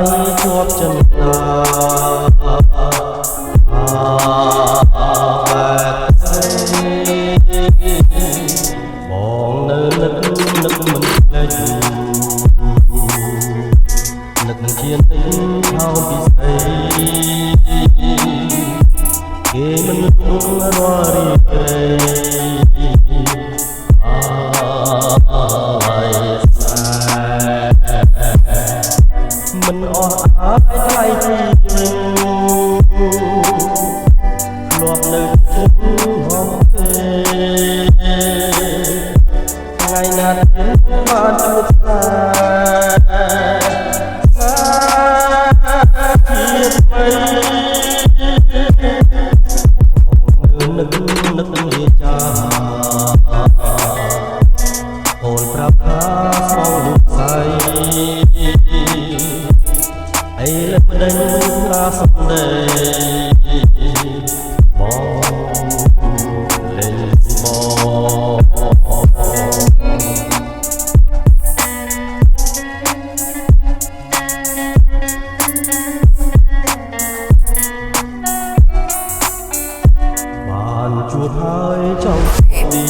យជាប់ចិនតាបងនៅនឹកមិនភ្លេចនឹកនឹងជាទីខោពិសេសគេមិនលងរាល់រីករាយមិនអស់អាយថ្លៃជីវិតធ្លាប់នៅជិតហមទេថ្ងៃណាទៀតបានជួបស្នេហ៍ជាថ្មីនឹកលាចាអូនប្រាប់ថាស្មងលោកស្រីអីលើមិនដឹងថាសំដីបងលេងមកបានជួបហើយចង់ទី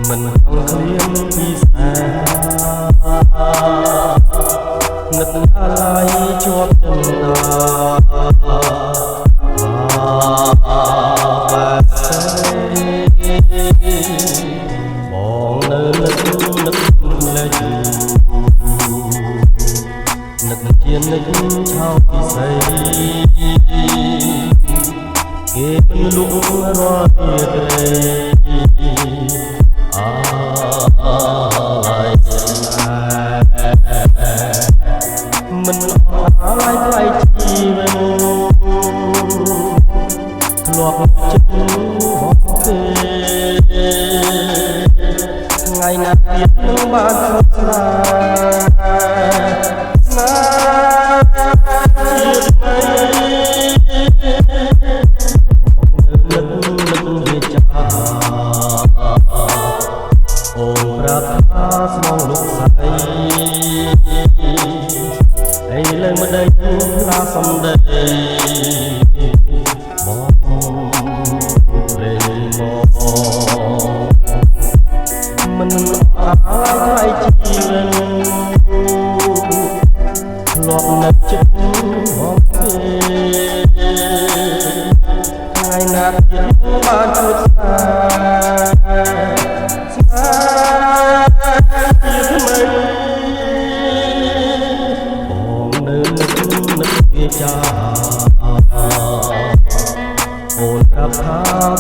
មិនចង់ឃ្លានពីស្នេហានឹកអាឡ័យជាប់ចិនតាបែបស្រីបងនៅនឹកលេចនឹកជានឹកឆោពិសេសគេមិនលក់រាល់ទៀតទេមិនអស់អាយថ្លៃជីវិតធ្លាប់ចិត្តហត់ទេថ្ងៃណាទៀតនឹងបានជួបស្នេហ៍ជាថ្មីនឹកវាចាអូនប្រាប់ថាស្មងលោកស្រីអីលើមិនដឹងថាសំដីបងលេងមកមិនអាយថ្លៃជីវិតធ្លាប់នឹកចិត្តហមទេថ្ងៃណាទៀតបានជួបស្នេហ៍ជាថ្មីវាចាអូនប្រាប់ថា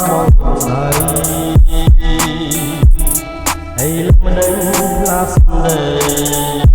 បងស្រីហើយលឹកមិនដឹងថាស្នេហ៍